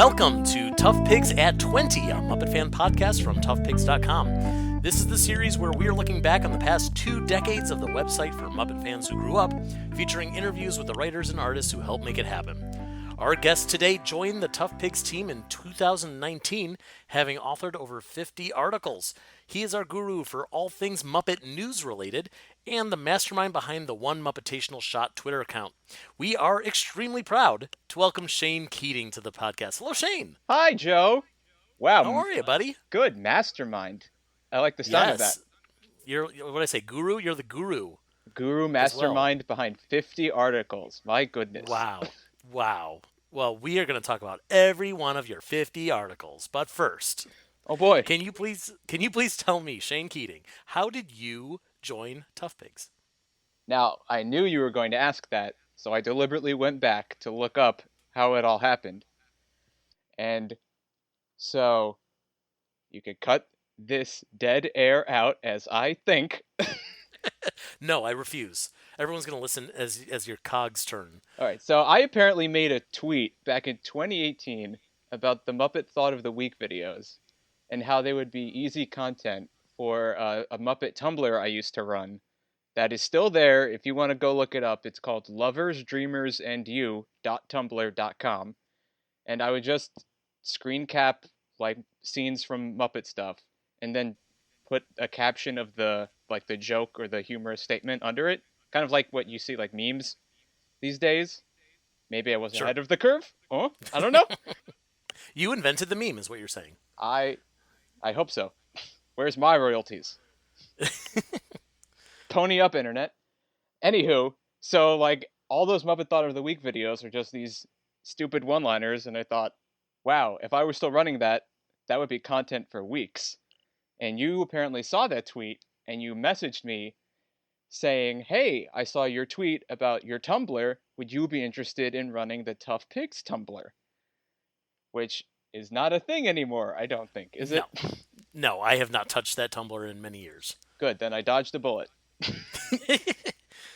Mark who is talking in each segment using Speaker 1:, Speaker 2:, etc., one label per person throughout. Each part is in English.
Speaker 1: Welcome to ToughPigs at 20, a Muppet fan podcast from ToughPigs.com. This is the series where we are looking back on the past 2 decades of the website for Muppet fans who grew up, featuring interviews with the writers and artists who helped make it happen. Our guest today joined the ToughPigs team in 2019, having authored over 50 articles. He is our guru for all things Muppet news related, and the mastermind behind the One Muppetational Shot Twitter account. We are extremely proud to welcome Shane Keating to the podcast. Hello, Shane.
Speaker 2: Hi, Joe. Wow.
Speaker 1: How are you, buddy?
Speaker 2: Good. Mastermind. I like the sound of that.
Speaker 1: You're, what did I say, guru? You're the guru.
Speaker 2: Guru mastermind behind 50 articles. My goodness.
Speaker 1: Wow. Well, we are going to talk about every one of your 50 articles. But first,
Speaker 2: oh boy,
Speaker 1: can you please tell me, Shane Keating, how did you join ToughPigs?
Speaker 2: Now, I knew you were going to ask that, so I deliberately went back to look up how it all happened. And so you could cut this dead air out as I think.
Speaker 1: No, I refuse. Everyone's going to listen as your cogs turn.
Speaker 2: All right, so I apparently made a tweet back in 2018 about the Muppet Thought of the Week videos and how they would be easy content for a Muppet Tumblr I used to run that is still there. If you want to go look it up, it's called loversdreamersandyou.tumblr.com. And I would just screen cap like scenes from Muppet stuff and then put a caption of the joke or the humorous statement under it. Kind of like what you see like memes these days. Maybe I was ahead of the curve. Oh, I don't know.
Speaker 1: You invented the meme is what you're saying.
Speaker 2: I hope so. Where's my royalties? Pony up, internet. Anywho, so like all those Muppet Thought of the Week videos are just these stupid one-liners, and I thought, wow, if I were still running that, that would be content for weeks. And you apparently saw that tweet, and you messaged me saying, hey, I saw your tweet about your Tumblr. Would you be interested in running the ToughPigs Tumblr? Which is not a thing anymore, I don't think. Is it?
Speaker 1: No, I have not touched that Tumblr in many years.
Speaker 2: Good, then I dodged a bullet.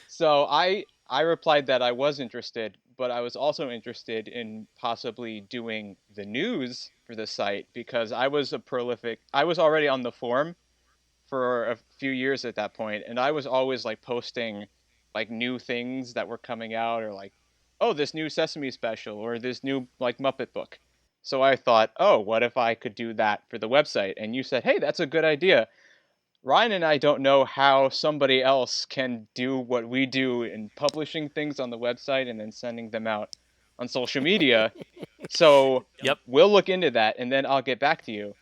Speaker 2: So I replied that I was interested, but I was also interested in possibly doing the news for the site because I was already on the forum for a few years at that point, and I was always like posting like new things that were coming out, or like, oh, this new Sesame special, or this new like Muppet book. So I thought, oh, what if I could do that for the website? And you said, hey, that's a good idea. Ryan and I don't know how somebody else can do what we do in publishing things on the website and then sending them out on social media. So We'll look into that, and then I'll get back to you.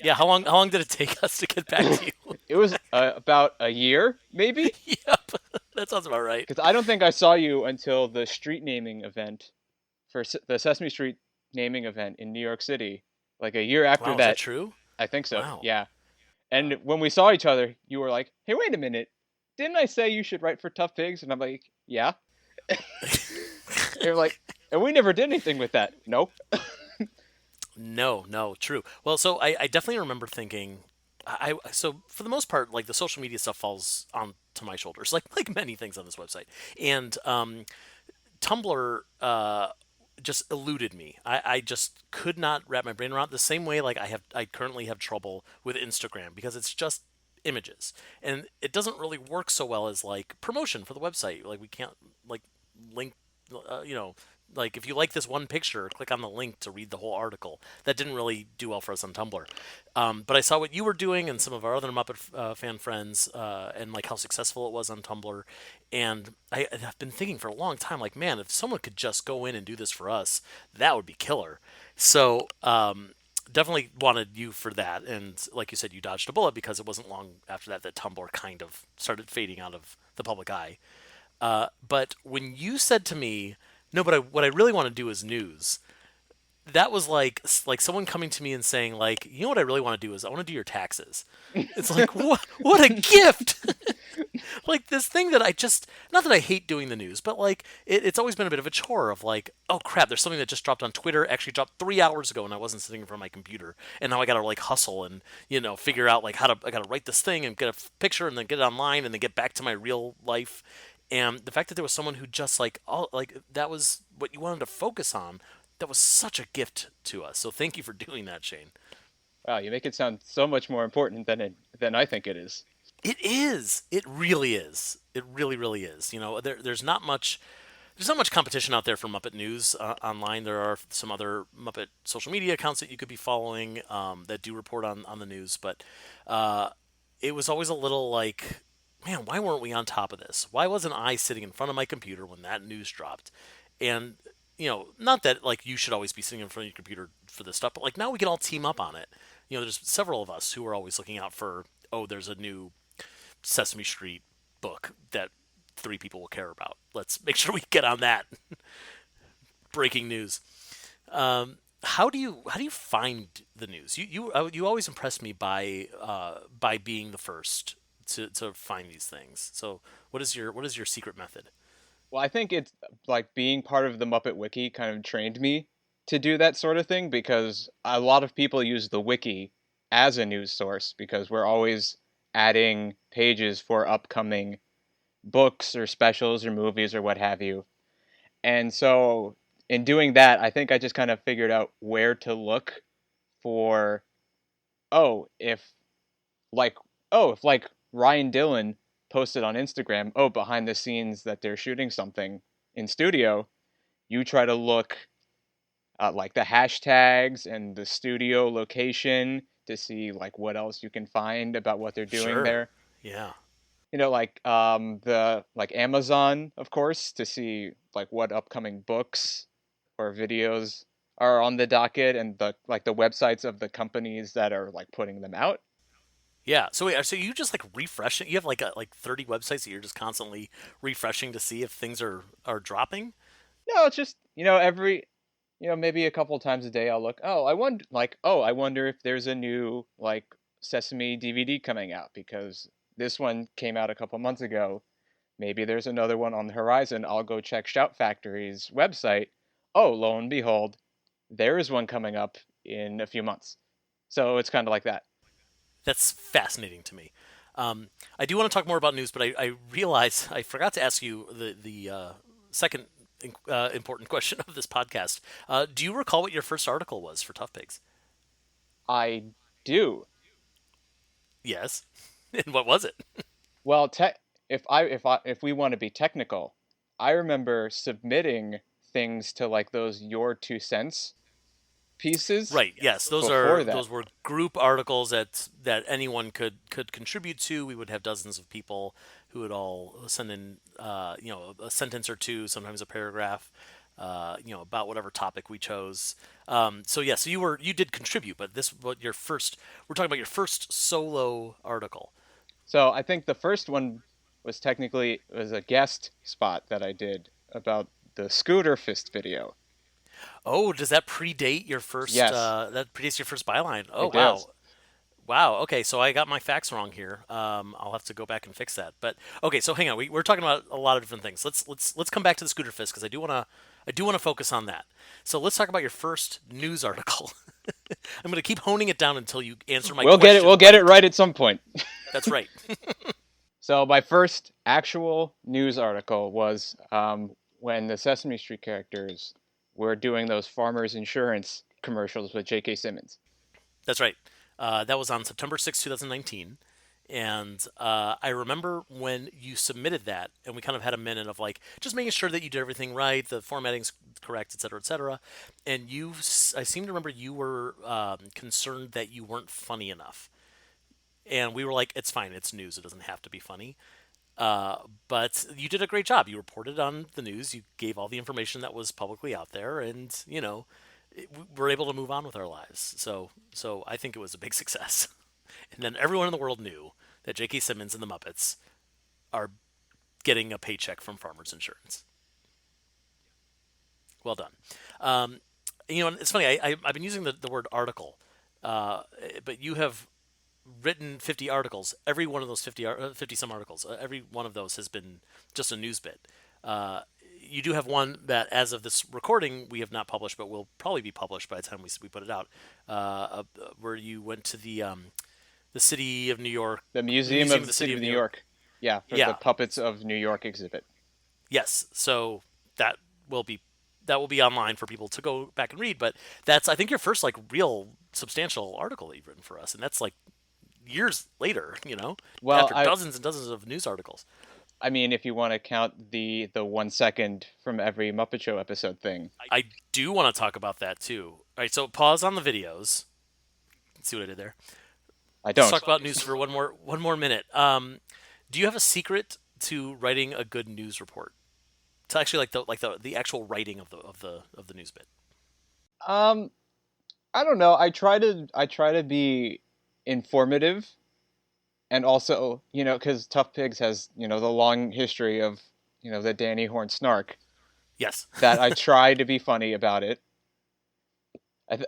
Speaker 1: Yeah, how long did it take us to get back to you?
Speaker 2: It was about a year, maybe?
Speaker 1: Yep, that sounds about right.
Speaker 2: Because I don't think I saw you until the street naming event, for the Sesame Street naming event in New York City, like a year after that.
Speaker 1: Is that true?
Speaker 2: I think so,
Speaker 1: wow.
Speaker 2: Yeah. And when we saw each other, you were like, hey, wait a minute. Didn't I say you should write for ToughPigs? And I'm like, yeah. You're like, and we never did anything with that. Nope.
Speaker 1: No, true. Well, so I definitely remember thinking, so for the most part, like the social media stuff falls onto my shoulders, like many things on this website, and Tumblr just eluded me. I just could not wrap my brain around it, the same way like I currently have trouble with Instagram because it's just images, and it doesn't really work so well as like promotion for the website. Like we can't like link, like if you like this one picture, click on the link to read the whole article. That didn't really do well for us on Tumblr. But I saw what you were doing and some of our other Muppet fan friends, and like how successful it was on Tumblr. And I've been thinking for a long time, like, man, if someone could just go in and do this for us, that would be killer. So definitely wanted you for that. And like you said, you dodged a bullet because it wasn't long after that Tumblr kind of started fading out of the public eye. But when you said to me, no, but what I really want to do is news, that was like someone coming to me and saying, like, you know what I really want to do is I want to do your taxes. It's like, what a gift! Like this thing that not that I hate doing the news, but like it's always been a bit of a chore of like, oh crap, there's something that just dropped on Twitter, actually dropped 3 hours ago and I wasn't sitting in front of my computer. And now I got to like hustle and, figure out like I got to write this thing and get a picture and then get it online and then get back to my real life. And the fact that there was someone who just that was what you wanted to focus on That was such a gift to us. So thank you for doing that, Shane.
Speaker 2: Wow, you make it sound so much more important than I think it is.
Speaker 1: It is. It really is. It really, really is. There's not much competition out there for Muppet News online. There are some other Muppet social media accounts that you could be following that do report on the news, but uh, it was always a little like, man, why weren't we on top of this? Why wasn't I sitting in front of my computer when that news dropped? And not that like you should always be sitting in front of your computer for this stuff, but like now we can all team up on it. There's several of us who are always looking out for, oh, there's a new Sesame Street book that three people will care about. Let's make sure we get on that. Breaking news. How do you find the news? You always impress me by being the first to find these things. So what is your secret method?
Speaker 2: Well, I think it's like being part of the Muppet Wiki kind of trained me to do that sort of thing because a lot of people use the wiki as a news source because we're always adding pages for upcoming books or specials or movies or what have you. And so in doing that, I think I just kind of figured out where to look for oh, if like if like Ryan Dillon posted on Instagram, oh, behind the scenes that they're shooting something in studio, you try to look like the hashtags and the studio location to see like what else you can find about what they're doing
Speaker 1: Sure.
Speaker 2: there.
Speaker 1: Yeah.
Speaker 2: Like the like Amazon, of course, to see like what upcoming books or videos are on the docket and the websites of the companies that are like putting them out.
Speaker 1: Yeah. So wait, so you just like refresh it? You have like 30 websites that you're just constantly refreshing to see if things are dropping?
Speaker 2: No, it's just every maybe a couple times a day I'll look. I wonder if there's a new like Sesame DVD coming out because this one came out a couple months ago. Maybe there's another one on the horizon. I'll go check Shout Factory's website. Oh, lo and behold, there is one coming up in a few months. So it's kind of like that.
Speaker 1: That's fascinating to me. I do want to talk more about news, but I realize I forgot to ask you the second important question of this podcast. Do you recall what your first article was for Tough Pigs?
Speaker 2: I do.
Speaker 1: Yes. And what was it?
Speaker 2: Well, if we want to be technical, I remember submitting things to like those your 2 cents pieces
Speaker 1: Right. Yes. Those
Speaker 2: before
Speaker 1: are
Speaker 2: that.
Speaker 1: those were group articles that anyone could contribute to. We would have dozens of people who would all send in a sentence or two, sometimes a paragraph, about whatever topic we chose. So yeah, so you did contribute, but this what your first we're talking about your first solo article.
Speaker 2: So I think the first one was a guest spot that I did about the scooter fist video.
Speaker 1: Oh, does that predate your first?
Speaker 2: Yes,
Speaker 1: That predates your first byline. Oh
Speaker 2: it does.
Speaker 1: wow. Wow. Okay, so I got my facts wrong here. I'll have to go back and fix that. But okay, so hang on. We're talking about a lot of different things. Let's come back to the scooter fist because I do wanna focus on that. So let's talk about your first news article. I'm gonna keep honing it down until you answer my
Speaker 2: We'll get it. We'll
Speaker 1: question
Speaker 2: get it
Speaker 1: right.
Speaker 2: right at some point.
Speaker 1: That's right.
Speaker 2: So my first actual news article was when the Sesame Street characters were doing those farmers insurance commercials with J.K. Simmons.
Speaker 1: That's right. That was on September 6th, 2019. And I remember when you submitted that, and we kind of had a minute of like just making sure that you did everything right, the formatting's correct, et cetera, et cetera. And I seem to remember you were concerned that you weren't funny enough. And we were like, it's fine, it's news, it doesn't have to be funny. But you did a great job. You reported on the news, you gave all the information that was publicly out there, and we're able to move on with our lives. So I think it was a big success. And then everyone in the world knew that J.K. Simmons and the Muppets are getting a paycheck from Farmers Insurance. Well done. Um, it's funny. I've been using the word article, uh, but you have written 50 articles. Every one of those 50 some articles, every one of those has been just a news bit. Uh, you do have one that, as of this recording, we have not published, but will probably be published by the time we put it out, where you went to the city of New York,
Speaker 2: The
Speaker 1: the
Speaker 2: Museum
Speaker 1: Museum
Speaker 2: of
Speaker 1: of
Speaker 2: the
Speaker 1: the City
Speaker 2: City
Speaker 1: of
Speaker 2: of
Speaker 1: New
Speaker 2: New
Speaker 1: York.
Speaker 2: York. Yeah, for the
Speaker 1: Yeah,
Speaker 2: Puppets of New York exhibit.
Speaker 1: yes. So that will be that will be online for people to go back and read. But that's, I think, your first like real substantial article that you've written for us, and that's like years later,
Speaker 2: Well,
Speaker 1: after dozens and dozens of news articles.
Speaker 2: I mean, if you want to count the 1 second from every Muppet Show episode thing,
Speaker 1: I do want to talk about that too. All right, so pause on the videos. Let's see what I did there.
Speaker 2: I
Speaker 1: Let's
Speaker 2: don't.
Speaker 1: talk about news for one more minute. Do you have a secret to writing a good news report? To actually the actual writing of the news bit.
Speaker 2: Um, I don't know. I try to be informative, and also, because Tough Pigs has, the long history of, the Danny Horn snark,
Speaker 1: Yes,
Speaker 2: that I try to be funny about it.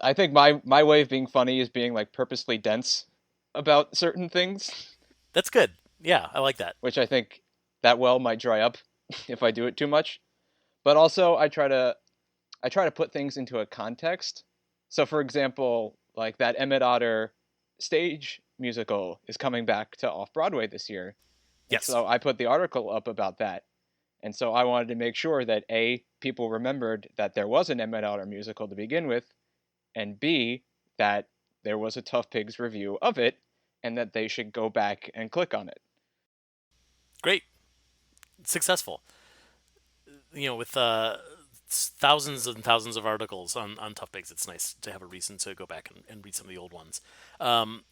Speaker 2: I think my way of being funny is being like purposely dense about certain things,
Speaker 1: that's good. Yeah, I like that.
Speaker 2: which I think that well might dry up if I do it too much. But also I try to put things into a context. So for example, like that Emmett Otter stage musical is coming back to off Broadway this year. And
Speaker 1: Yes,
Speaker 2: so I put the article up about that. And so I wanted to make sure that A, people remembered that there was an Emmett Otter musical to begin with, and B, that there was a Tough Pigs review of it, and that they should go back and click on it.
Speaker 1: great, successful. With thousands and thousands of articles on Tough Pigs, it's nice to have a reason to go back and read some of the old ones. Um,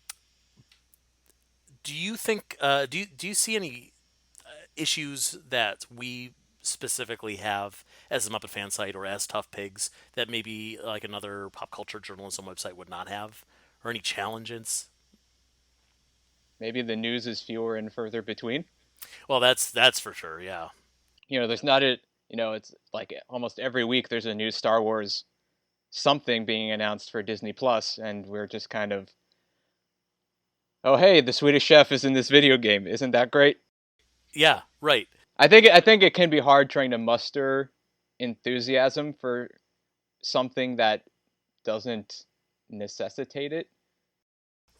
Speaker 1: do you think? Do you see any issues that we specifically have as a Muppet fan site or as Tough Pigs that maybe like another pop culture journalism website would not have, or any challenges?
Speaker 2: Maybe the news is fewer and further between.
Speaker 1: Well, that's for sure. Yeah.
Speaker 2: There's not a, it's like almost every week there's a new Star Wars something being announced for Disney Plus, and we're just kind of, oh hey, the Swedish Chef is in this video game. Isn't that great?
Speaker 1: Yeah. Right.
Speaker 2: I think it can be hard trying to muster enthusiasm for something that doesn't necessitate it.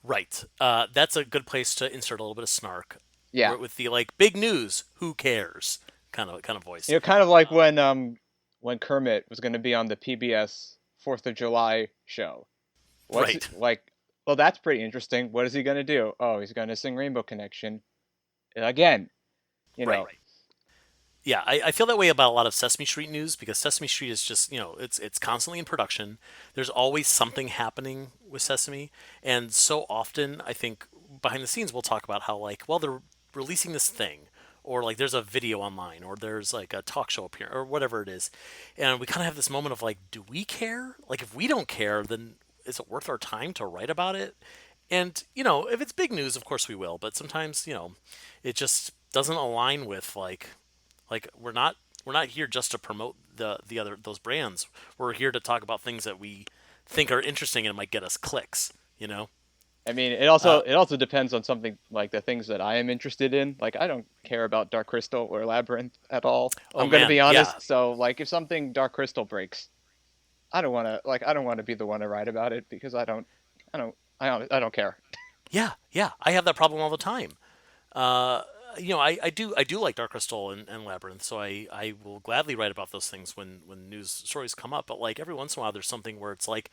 Speaker 1: Right. That's a good place to insert a little bit of snark,
Speaker 2: Yeah.
Speaker 1: with the like big news. Who cares? Kind of voice.
Speaker 2: Kind of like when Kermit was going to be on the PBS 4th of July show. What's
Speaker 1: Right.
Speaker 2: it, like? Well, that's pretty interesting. What is he going to do? Oh, he's going to sing Rainbow Connection again. You
Speaker 1: Right.
Speaker 2: know,
Speaker 1: Yeah, I feel that way about a lot of Sesame Street news because Sesame Street is just, it's constantly in production. There's always something happening with Sesame, and so often I think behind the scenes we'll talk about how like, well, they're releasing this thing, or like there's a video online, or there's like a talk show appearance, or whatever it is, and we kind of have this moment of like, do we care? Like, if we don't care, then is it worth our time to write about it? And if it's big news, of course we will, but sometimes it just doesn't align with like we're not here just to promote the other those brands. We're here to talk about things that we think are interesting and might get us clicks. You know.
Speaker 2: I mean,
Speaker 1: Uh,
Speaker 2: it also depends on something like the things that I am interested in. Like, I don't care about Dark Crystal or Labyrinth at all.
Speaker 1: oh
Speaker 2: I'm going to
Speaker 1: man,
Speaker 2: be
Speaker 1: yeah,
Speaker 2: honest. So, like, if something Dark Crystal breaks, I don't want to be the one to write about it because I don't care.
Speaker 1: yeah. I have that problem all the time. Uh, I do like Dark Crystal and Labyrinth, so I will gladly write about those things when news stories come up. But like every once in a while, there's something where it's like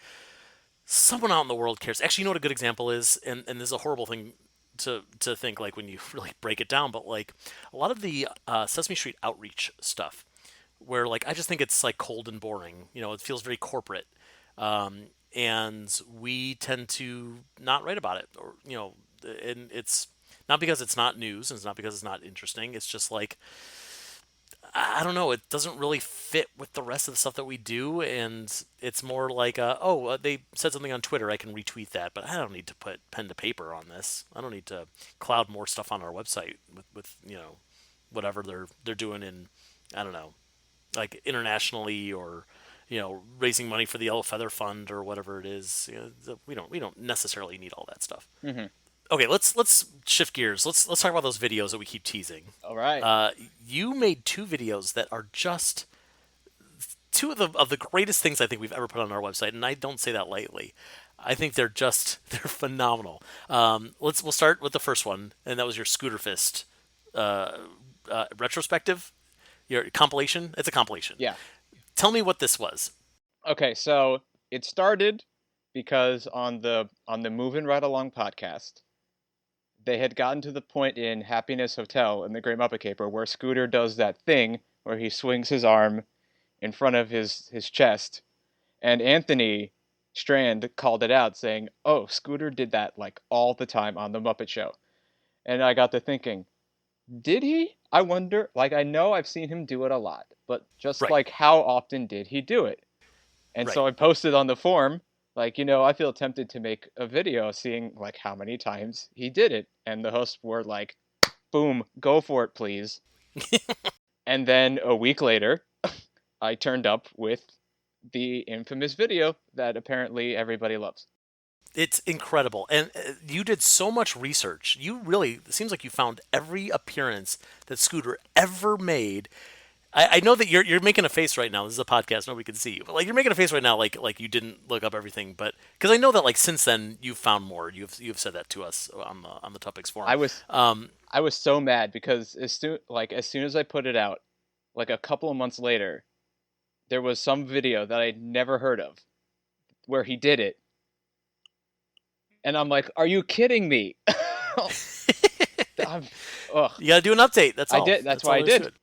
Speaker 1: someone out in the world cares. Actually, you know what a good example is, and this is a horrible thing to think like when you really break it down, but like a lot of the Sesame Street outreach stuff, where like I just think it's like cold and boring. It feels very corporate, and we tend to not write about it, or and it's not because it's not news, and it's not because it's not interesting. It's just like I don't know. It doesn't really fit with the rest of the stuff that we do, and it's more like, they said something on Twitter. I can retweet that, but I don't need to put pen to paper on this. I don't need to cloud more stuff on our website with whatever they're doing in, I don't know, like internationally, or raising money for the Yellow Feather Fund or whatever it is. We don't necessarily need all that stuff.
Speaker 2: Hmm.
Speaker 1: Okay, let's shift gears. Let's talk about those videos that we keep teasing.
Speaker 2: All right.
Speaker 1: You made two videos that are just two of the greatest things I think we've ever put on our website, and I don't say that lightly. I think they're phenomenal. We'll start with the first one, and that was your Scooter Fist retrospective, your compilation. It's a compilation.
Speaker 2: Yeah.
Speaker 1: Tell me what this was.
Speaker 2: Okay, so it started because on the Moving Right Along podcast, they had gotten to the point in Happiness Hotel in the Great Muppet Caper where Scooter does that thing where he swings his arm in front of his chest, and Anthony Strand called it out, saying, "Oh, Scooter did that like all the time on the Muppet Show." And I got to thinking, did he? I wonder. Like, I know I've seen him do it a lot, but just
Speaker 1: Right,
Speaker 2: like how often did he do it? And
Speaker 1: right.
Speaker 2: so I posted on the forum, like, I feel tempted to make a video seeing like how many times he did it. And the hosts were like, boom, go for it, please. And then a week later, I turned up with the infamous video that apparently everybody loves.
Speaker 1: It's incredible. And you did so much research. You really, it seems like you found every appearance that Scooter ever made. I know that you're making a face right now. This is a podcast, nobody can see you, but like you're making a face right now, like you didn't look up everything. But because I know that like since then you've found more. You've said that to us on the ToughPigs forum.
Speaker 2: I was
Speaker 1: Um,
Speaker 2: I was so mad because as soon as I put it out, like a couple of months later, there was some video that I'd never heard of where he did it, and I'm like, "Are you kidding me?" I'm, ugh.
Speaker 1: you got to do an update. That's
Speaker 2: I
Speaker 1: all.
Speaker 2: did. That's
Speaker 1: That's all
Speaker 2: why I
Speaker 1: there is to
Speaker 2: did.
Speaker 1: it.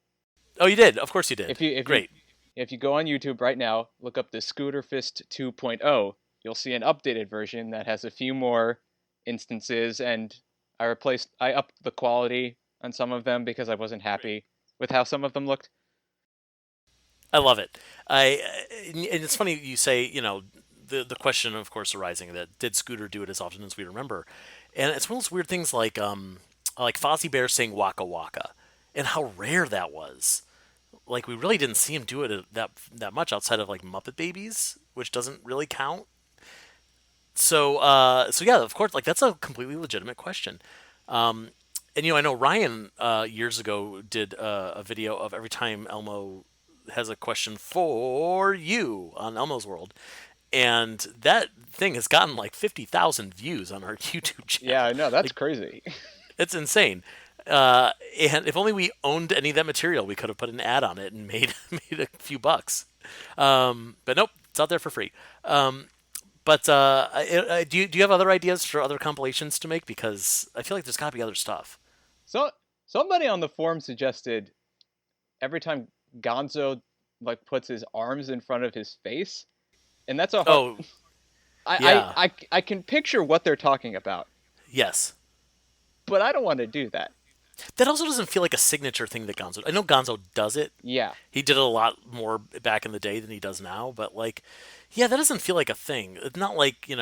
Speaker 1: Oh, you did. Of course you did.
Speaker 2: If you if you
Speaker 1: Great.
Speaker 2: if you go on YouTube right now, look up the Scooter Fist 2.0, you'll see an updated version that has a few more instances, and I upped the quality on some of them because I wasn't
Speaker 1: Great.
Speaker 2: happy with how some of them looked.
Speaker 1: I love it. I and it's funny you say the question of course arising that did Scooter do it as often as we remember, and it's one of those weird things like Fozzie Bear saying Waka Waka, and how rare that was. Like we really didn't see him do it that much outside of like Muppet Babies, which doesn't really count. So yeah, of course, like that's a completely legitimate question. And I know Ryan years ago did a video of every time Elmo has a question for you on Elmo's World, and that thing has gotten like 50,000 views on our YouTube
Speaker 2: Yeah,
Speaker 1: channel.
Speaker 2: I know that's
Speaker 1: Like
Speaker 2: crazy.
Speaker 1: it's insane. And if only we owned any of that material, we could have put an ad on it and made made a few bucks. But nope, it's out there for free. But do you have other ideas for other compilations to make? Because I feel like there's got to be other stuff.
Speaker 2: So somebody on the forum suggested every time Gonzo like puts his arms in front of his face, and that's a hard.
Speaker 1: Oh
Speaker 2: I
Speaker 1: yeah,
Speaker 2: I I, I can picture what they're talking about,
Speaker 1: yes.
Speaker 2: but I don't want to do that.
Speaker 1: That also doesn't feel like a signature thing that Gonzo. I know Gonzo does it.
Speaker 2: Yeah,
Speaker 1: He did it a lot more back in the day than he does now. But like, yeah, that doesn't feel like a thing. It's not like I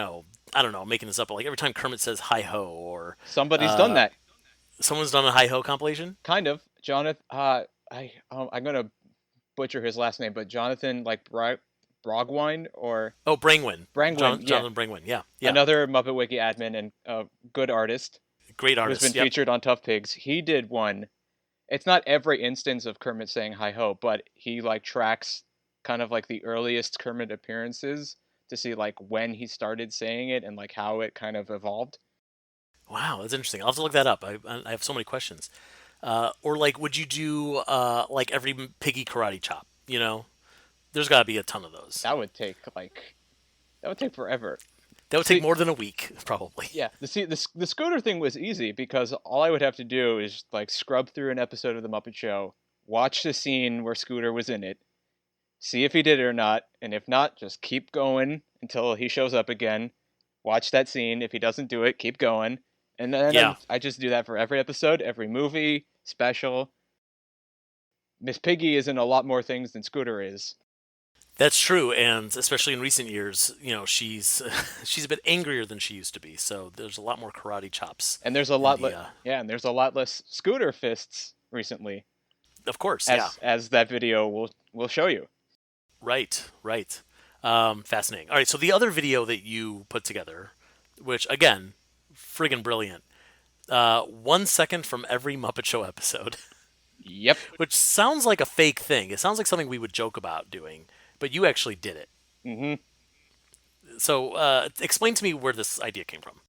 Speaker 1: don't know, making this up. But like every time Kermit says "hi ho" or
Speaker 2: somebody's done
Speaker 1: uh,
Speaker 2: that.
Speaker 1: someone's done a "hi ho" compilation.
Speaker 2: Kind of. Jonathan. I'm gonna butcher his last name, but Jonathan like Brogwine or
Speaker 1: Oh, Brangwyn,
Speaker 2: Brangwyn. Yeah,
Speaker 1: Jonathan Brangwyn. Yeah, yeah,
Speaker 2: another Muppet Wiki admin and a good artist
Speaker 1: great
Speaker 2: who's been
Speaker 1: artist. Yep.
Speaker 2: featured on Tough Pigs. He did one. It's not every instance of Kermit saying hi ho, but he like tracks kind of like the earliest Kermit appearances to see like when he started saying it and like how it kind of evolved.
Speaker 1: Wow, that's interesting. I'll have to look that up. I have so many questions. Or like, would you do like every piggy karate chop? There's got to be a ton of those.
Speaker 2: That would take forever.
Speaker 1: That would take
Speaker 2: See,
Speaker 1: more than a week, probably.
Speaker 2: yeah, the scooter thing was easy because all I would have to do is like scrub through an episode of the Muppet Show, watch the scene where Scooter was in it, see if he did it or not, and if not, just keep going until he shows up again. Watch that scene. If he doesn't do it, keep going, and then
Speaker 1: Yeah,
Speaker 2: I just do that for every episode, every movie, special. Miss Piggy is in a lot more things than Scooter is,
Speaker 1: that's true, and especially in recent years, she's she's a bit angrier than she used to be. So there's a lot more karate chops
Speaker 2: and there's a
Speaker 1: in
Speaker 2: lot
Speaker 1: the.
Speaker 2: yeah, and there's a lot less Scooter fists recently,
Speaker 1: Of course, yeah,
Speaker 2: as that video will show you.
Speaker 1: right, right. Fascinating. All right, so the other video that you put together, which again, friggin' brilliant. 1 second from every Muppet Show episode,
Speaker 2: Yep.
Speaker 1: which sounds like a fake thing. It sounds like something we would joke about doing, but you actually did it.
Speaker 2: hmm
Speaker 1: So, explain to me where this idea came from.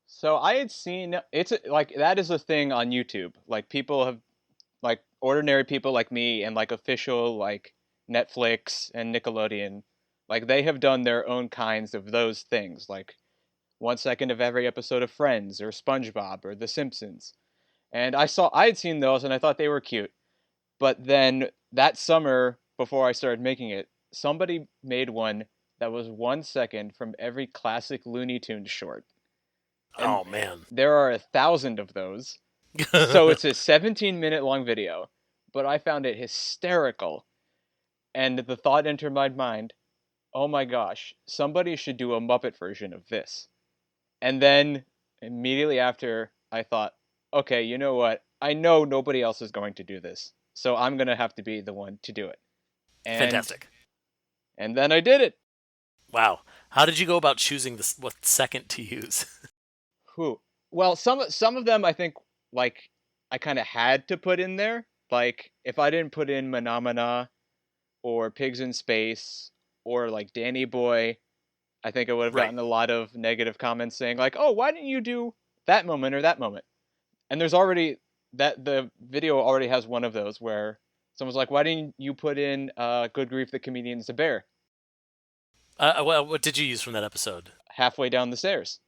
Speaker 2: So I had seen like that is a thing on YouTube. Like people have like ordinary people like me and like official like Netflix and Nickelodeon, like they have done their own kinds of those things, like 1 second of every episode of Friends or SpongeBob or The Simpsons. And I had seen those and I thought they were cute. But then that summer, before I started making it, somebody made one that was 1 second from every classic Looney Tunes short. And
Speaker 1: Oh man.
Speaker 2: there are 1,000 of those. So it's a 17-minute long video, but I found it hysterical. And the thought entered my mind, oh my gosh, somebody should do a Muppet version of this. And then immediately after, I thought, okay, you know what? I know nobody else is going to do this, so I'm going to have to be the one to do it. And
Speaker 1: Fantastic.
Speaker 2: and then I did it.
Speaker 1: Wow. How did you go about choosing this what second to use?
Speaker 2: Whew. Well, some of them I think like I kind of had to put in there. Like if I didn't put in Phenomena or Pigs in Space or like Danny Boy, I think I would have
Speaker 1: Right.
Speaker 2: gotten a lot of negative comments saying like, "Oh, why didn't you do that moment or that moment?" And there's already that the video already has one of those where someone's like, "Why didn't you put in Good Grief the Comedian's a Bear
Speaker 1: Well, what did you use from that episode?
Speaker 2: halfway down the stairs?"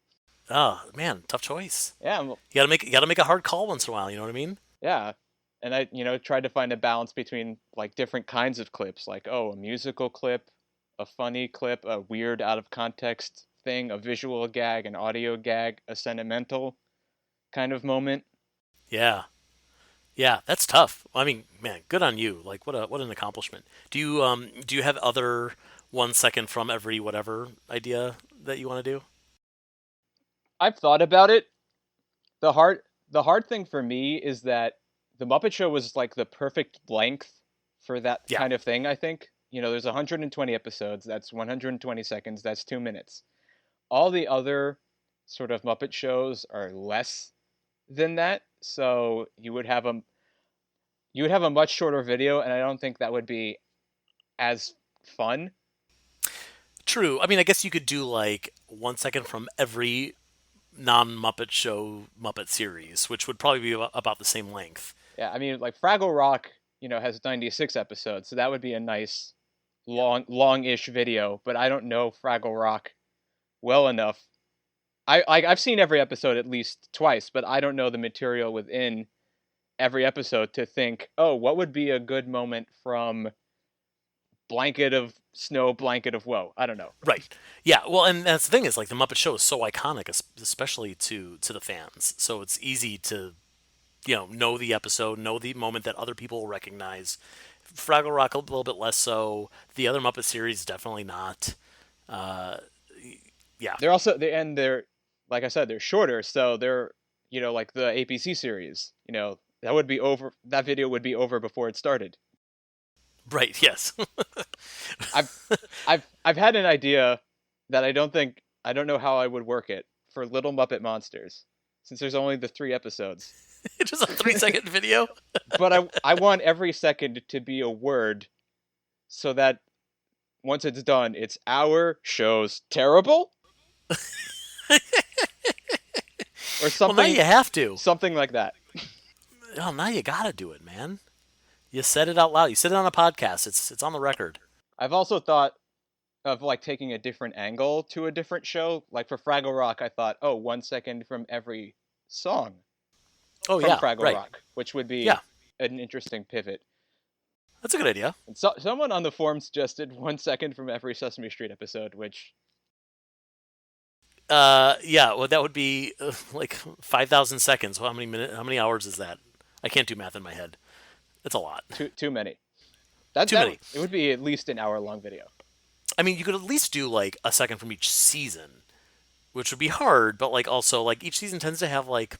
Speaker 1: Oh man, tough choice.
Speaker 2: Yeah,
Speaker 1: You gotta make a hard call once in a while. You know what I mean?
Speaker 2: yeah. And I, tried to find a balance between like different kinds of clips, like a musical clip, a funny clip, a weird out of context thing, a visual gag, an audio gag, a sentimental kind of moment.
Speaker 1: Yeah. Yeah, that's tough. I mean, man, good on you. Like, what an accomplishment. Do you have other 1 second from every whatever idea that you want to do?
Speaker 2: I've thought about it. The hard thing for me is that the Muppet Show was like the perfect length for that
Speaker 1: Yeah.
Speaker 2: kind of thing, I think. There's 120 episodes, that's 120 seconds, that's 2 minutes. All the other sort of Muppet shows are less than that, so you would have a much shorter video and I don't think that would be as fun.
Speaker 1: True. I mean, I guess you could do like 1 second from every non-Muppet Show Muppet series, which would probably be about the same length.
Speaker 2: Yeah, I mean like Fraggle Rock, has 96 episodes, so that would be a nice
Speaker 1: Yeah.
Speaker 2: long-ish video, but I don't know Fraggle Rock well enough. I've seen every episode at least twice, but I don't know the material within every episode to think, oh, what would be a good moment from Blanket of Snow, Blanket of Woe? I don't know.
Speaker 1: Right. Yeah. Well, and that's the thing is like the Muppet Show is so iconic, especially to the fans. So it's easy to know the episode, know the moment that other people will recognize. Fraggle Rock a little bit less so. The other Muppet series definitely not. Uh, yeah.
Speaker 2: They're like I said, they're shorter, so they're like the APC series. That video would be over before it started.
Speaker 1: Right. Yes.
Speaker 2: I've I've had an idea that I don't know how I would work it for Little Muppet Monsters, since there's only the 3 episodes.
Speaker 1: Just a 3 second video.
Speaker 2: But I want every second to be a word, so that once it's done, it's our show's terrible or
Speaker 1: Well, now you have to.
Speaker 2: something like that.
Speaker 1: Oh, now you gotta do it, man. You said it out loud. You said it on a podcast. It's on the record.
Speaker 2: I've also thought of like taking a different angle to a different show. Like for Fraggle Rock, I thought, oh, 1 second from every song
Speaker 1: Oh
Speaker 2: from
Speaker 1: yeah.
Speaker 2: Fraggle
Speaker 1: Right.
Speaker 2: Rock, which would
Speaker 1: Yeah.
Speaker 2: be an interesting pivot.
Speaker 1: That's a good idea.
Speaker 2: And so someone on the forum suggested 1 second from every Sesame Street episode, which
Speaker 1: Yeah. Well, that would be like 5,000 seconds. Well, How many hours is that? I can't do math in my head. It's a lot.
Speaker 2: too many. That
Speaker 1: Too
Speaker 2: that
Speaker 1: many.
Speaker 2: it would be at least an hour long video.
Speaker 1: I mean, you could at least do like a second from each season, which would be hard, but like also like each season tends to have like,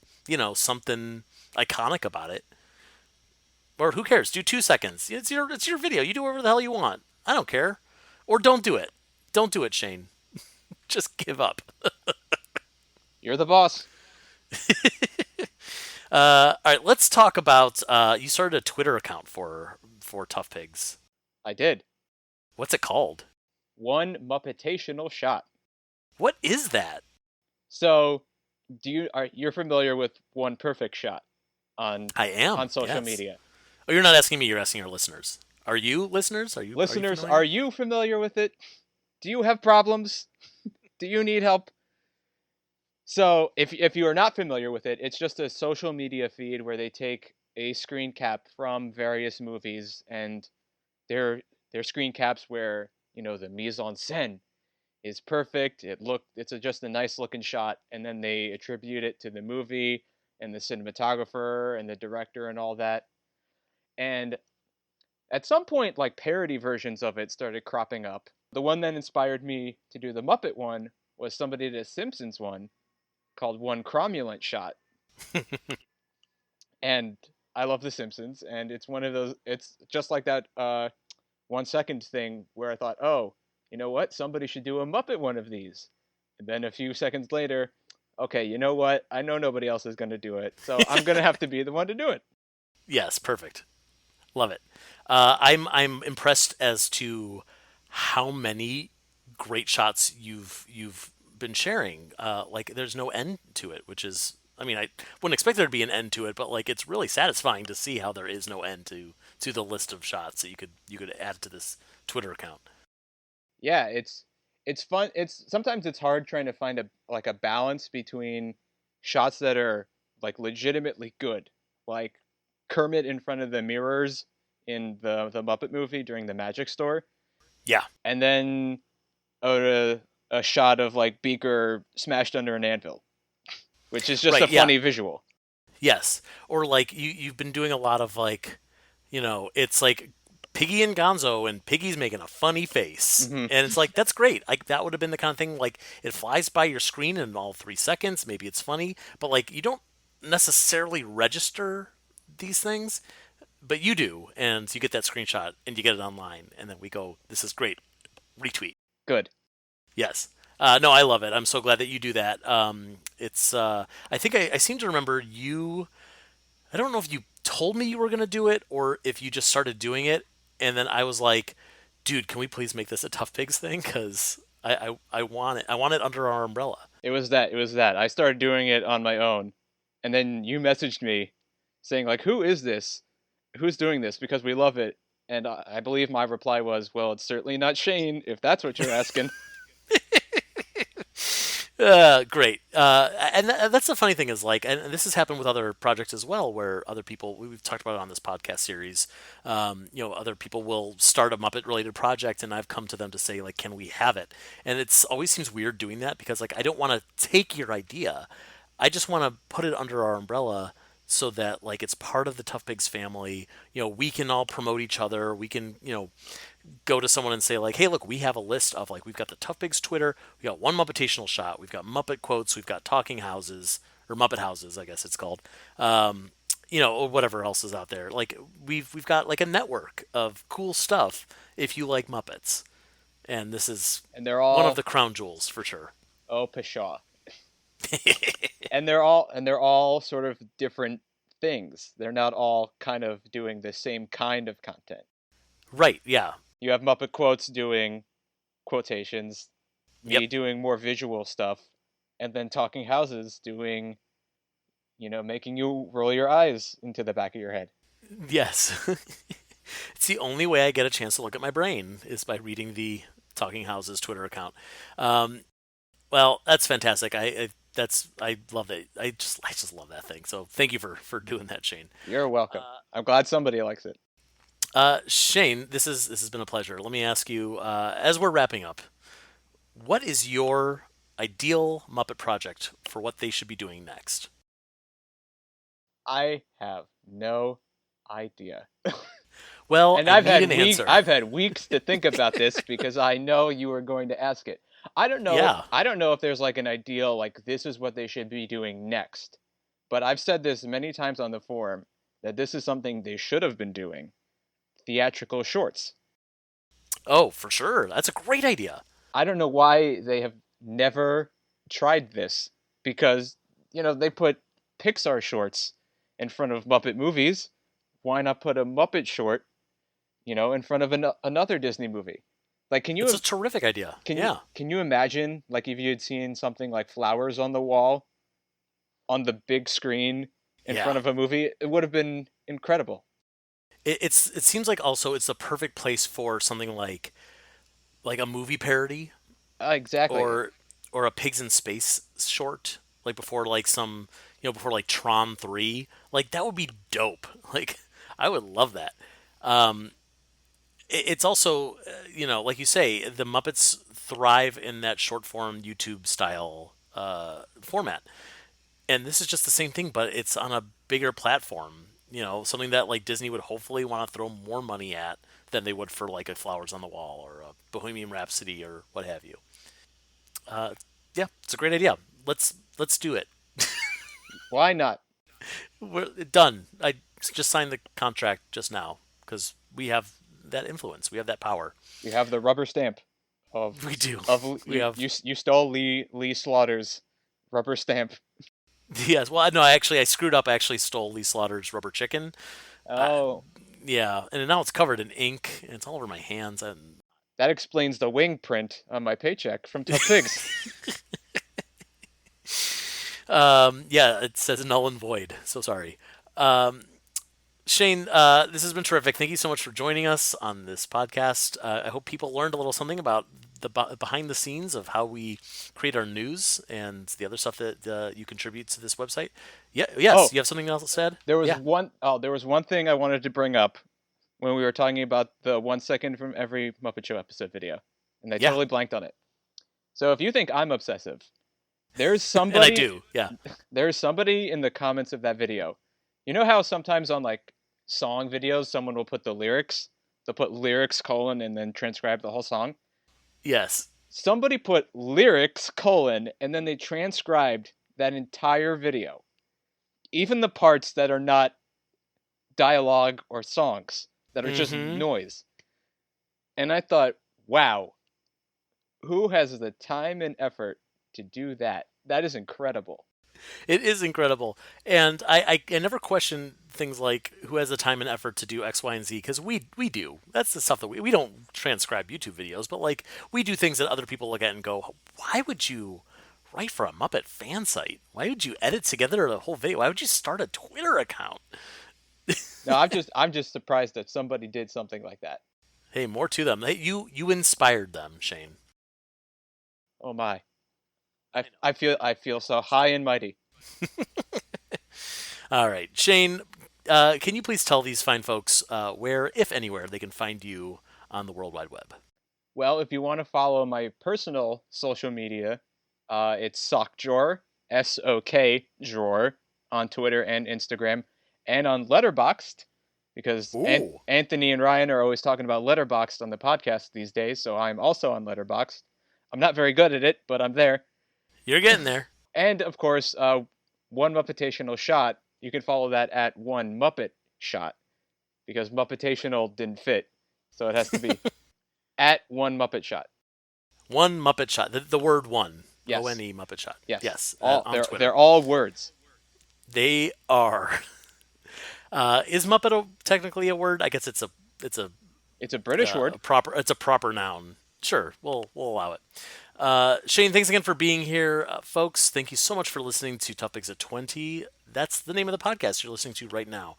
Speaker 1: something iconic about it. Or who cares? Do 2 seconds. It's your video. You do whatever the hell you want. I don't care. Or don't do it. Don't do it, Shane. Just give up.
Speaker 2: You're the boss.
Speaker 1: All right, let's talk about. You started a Twitter account for ToughPigs.
Speaker 2: I did.
Speaker 1: What's it called?
Speaker 2: One Muppetational shot.
Speaker 1: What is that?
Speaker 2: So, you're familiar with One Perfect Shot on
Speaker 1: I am.
Speaker 2: social
Speaker 1: Yes.
Speaker 2: media?
Speaker 1: Oh, you're not asking me. You're asking our listeners. Are you listeners? Are you
Speaker 2: Listeners, are
Speaker 1: familiar?
Speaker 2: you familiar with it? Do you have problems? Do you need help? So, if you are not familiar with it, it's just a social media feed where they take a screen cap from various movies, and they're screen caps where the mise en scène is perfect. It's just a nice looking shot, and then they attribute it to the movie and the cinematographer and the director and all that. And at some point, like parody versions of it started cropping up. The one that inspired me to do the Muppet one was somebody did a Simpsons one called One Cromulent Shot. And I love The Simpsons, and it's one of those. It's just like that 1 second thing where I thought, oh, you know what? Somebody should do a Muppet one of these. And then a few seconds later, okay, you know what? I know nobody else is going to do it, so I'm going to have to be the one to do it.
Speaker 1: Yes, perfect. Love it. I'm impressed as to how many great shots you've been sharing. Like there's no end to it, which is, I mean, I wouldn't expect there to be an end to it, but like it's really satisfying to see how there is no end to the list of shots that you could add to this Twitter account.
Speaker 2: Yeah, it's fun. It's sometimes it's hard trying to find a balance between shots that are like legitimately good, like Kermit in front of the mirrors in the Muppet movie during the Magic Store,
Speaker 1: Yeah.
Speaker 2: and then a shot of like Beaker smashed under an anvil, which is just a
Speaker 1: Right. Yeah.
Speaker 2: funny visual.
Speaker 1: Yes. Or like you've been doing a lot of like, it's like Piggy and Gonzo, and Piggy's making a funny face.
Speaker 2: Hmm.
Speaker 1: And it's like that's great. Like that would have been the kind of thing like it flies by your screen in all 3 seconds, maybe it's funny, but like you don't necessarily register these things, but you do, and you get that screenshot and you get it online, and then we go, this is great. Retweet.
Speaker 2: Good.
Speaker 1: Yes. No, I love it. I'm so glad that you do that. It's I think I seem to remember you, I don't know if you told me you were going to do it or if you just started doing it, and then I was like, dude, can we please make this a Tough Pigs thing? Because I want it. I want it under our umbrella.
Speaker 2: It was that. I started doing it on my own, and then you messaged me saying like, "Who is this? Who's doing this?" Because we love it. And I believe my reply was, "Well, it's certainly not Shane, if that's what you're asking."
Speaker 1: Great. And that's the funny thing is like, and this has happened with other projects as well, where other people, we've talked about it on this podcast series, other people will start a Muppet related project and I've come to them to say like, can we have it? And it's always seems weird doing that because like, I don't want to take your idea. I just want to put it under our umbrella so that like it's part of the Tough Pigs family. We can all promote each other. We can, go to someone and say like, "Hey, look, we have a list of like we've got the Tough Pigs Twitter, we got one Muppetational shot, we've got Muppet quotes, we've got talking houses or Muppet houses, I guess it's called, or whatever else is out there. Like we've got like a network of cool stuff if you like Muppets, and this is
Speaker 2: And they're
Speaker 1: one of
Speaker 2: all
Speaker 1: the crown jewels for sure.
Speaker 2: oh pshaw. And they're all sort of different things. They're not all kind of doing the same kind of content.
Speaker 1: Right? Yeah.
Speaker 2: You have Muppet Quotes doing quotations,
Speaker 1: Yep.
Speaker 2: me doing more visual stuff, and then Talking Houses doing, making you roll your eyes into the back of your head.
Speaker 1: Yes. It's the only way I get a chance to look at my brain is by reading the Talking Houses Twitter account. Um, Well, that's fantastic. I love it. I just love that thing. So thank you for doing that, Shane.
Speaker 2: You're welcome.
Speaker 1: Uh,
Speaker 2: I'm glad somebody likes it.
Speaker 1: Shane, this has been a pleasure. Let me ask you, as we're wrapping up, what is your ideal Muppet project for what they should be doing next?
Speaker 2: I have no idea.
Speaker 1: Well,
Speaker 2: And
Speaker 1: I need an answer.
Speaker 2: I've had weeks to think about this because I know you were going to ask it. I don't know.
Speaker 1: Yeah.
Speaker 2: I don't know if there's like an ideal like this is what they should be doing next. But I've said this many times on the forum that this is something they should have been doing. Theatrical shorts.
Speaker 1: Oh, for sure. That's a great idea.
Speaker 2: I don't know why they have never tried this because, they put Pixar shorts in front of Muppet movies. Why not put a Muppet short, in front of another Disney movie? Like,
Speaker 1: It's a terrific idea.
Speaker 2: can you
Speaker 1: Yeah.
Speaker 2: can you imagine like if you had seen something like Flowers on the Wall on the big screen in
Speaker 1: Yeah.
Speaker 2: front of a movie? It would have been incredible.
Speaker 1: it seems like also it's the perfect place for something like a movie parody
Speaker 2: Exactly.
Speaker 1: or a pigs in space short, like before like some before like Tron 3. Like that would be dope. Like I would love that. It's also like you say, the Muppets thrive in that short form YouTube style format, and this is just the same thing, but it's on a bigger platform. Something that like Disney would hopefully want to throw more money at than they would for like a Flowers on the Wall or a Bohemian Rhapsody or what have you. Uh, yeah, it's a great idea. Let's do it.
Speaker 2: Why not?
Speaker 1: We're done. I just signed the contract just now because we have that influence. We have that power.
Speaker 2: You have the rubber stamp of
Speaker 1: We do. We
Speaker 2: you
Speaker 1: have
Speaker 2: you stole Lee Slaughter's rubber stamp.
Speaker 1: yes. Well, no, I screwed up. I actually stole Lee Slaughter's rubber chicken. I,
Speaker 2: Oh,
Speaker 1: yeah, and now it's covered in ink and it's all over my hands. And
Speaker 2: that explains the wing print on my paycheck from Tough Pigs.
Speaker 1: yeah, it says null and void. So sorry. Shane, this has been terrific. Thank you so much for joining us on this podcast. I hope people learned a little something about the behind the scenes of how we create our news and the other stuff that you contribute to this website. Yeah, yes,
Speaker 2: Oh,
Speaker 1: you have something else said? Yeah,
Speaker 2: there was one thing I wanted to bring up when we were talking about the 1 second from every Muppet Show episode video, and I
Speaker 1: yeah,
Speaker 2: totally blanked on it. So if you think I'm obsessive, there's
Speaker 1: and I
Speaker 2: somebody
Speaker 1: do. Yeah.
Speaker 2: there's somebody in the comments of that video. You know how sometimes on like song videos someone will put the lyrics, they'll put lyrics colon and then transcribe the whole song.
Speaker 1: Yes.
Speaker 2: Somebody put lyrics colon and then they transcribed that entire video, even the parts that are not dialogue or songs, that are just
Speaker 1: Mm-hmm.
Speaker 2: noise. And I thought, wow, who has the time and effort to do that? That is incredible.
Speaker 1: It is incredible, and I never question things like who has the time and effort to do X, Y, and Z because we do. That's the stuff that we don't transcribe YouTube videos, but like we do things that other people look at and go, why would you write for a Muppet fan site? Why would you edit together the whole video? Why would you start a Twitter account?
Speaker 2: No, I'm just surprised that somebody did something like that.
Speaker 1: Hey, more to them. Hey, you inspired them, Shane.
Speaker 2: Oh my.
Speaker 1: I know.
Speaker 2: I feel so high and mighty.
Speaker 1: All right, Shane. Can you please tell these fine folks where, if anywhere, they can find you on the World Wide Web?
Speaker 2: Well, if you want to follow my personal social media, it's Sockdrawer, SOK Drawer, on Twitter and Instagram, and on Letterboxd, because
Speaker 1: Ooh,
Speaker 2: Anthony and Ryan are always talking about Letterboxd on the podcast these days, so I'm also on Letterboxd. I'm not very good at it, but I'm there.
Speaker 1: you're getting there.
Speaker 2: And of course, One Muppetational Shot, you can follow that at One Muppet Shot, because Muppetational didn't fit, so it has to be at One Muppet Shot.
Speaker 1: One Muppet Shot. The word one.
Speaker 2: Yes.
Speaker 1: ONE Muppet Shot.
Speaker 2: Yes.
Speaker 1: Yes,
Speaker 2: All
Speaker 1: on
Speaker 2: they're
Speaker 1: Twitter.
Speaker 2: all words.
Speaker 1: They are. Is Muppet technically a word? I guess it's
Speaker 2: It's a British
Speaker 1: a
Speaker 2: word.
Speaker 1: proper it's a proper noun. Sure, we'll allow it. Shane, thanks again for being here, folks. Thank you so much for listening to Tough Pigs at 20. That's the name of the podcast you're listening to right now.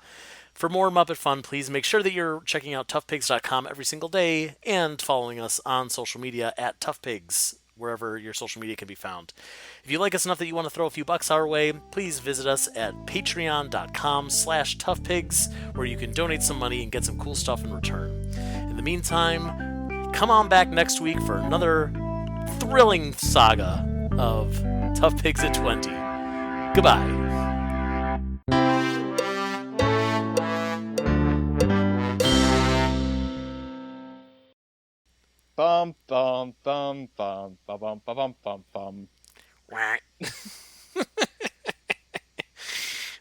Speaker 1: For more Muppet fun, please make sure that you're checking out toughpigs.com every single day and following us on social media at toughpigs, wherever your social media can be found. If you like us enough that you want to throw a few bucks our way, please visit us at patreon.com/toughpigs, where you can donate some money and get some cool stuff in return. In the meantime, come on back next week for another thrilling saga of Tough Pigs at 20. Goodbye.
Speaker 2: Bum bum bum bum bum bum bum bum bum.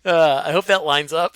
Speaker 1: I hope that lines up.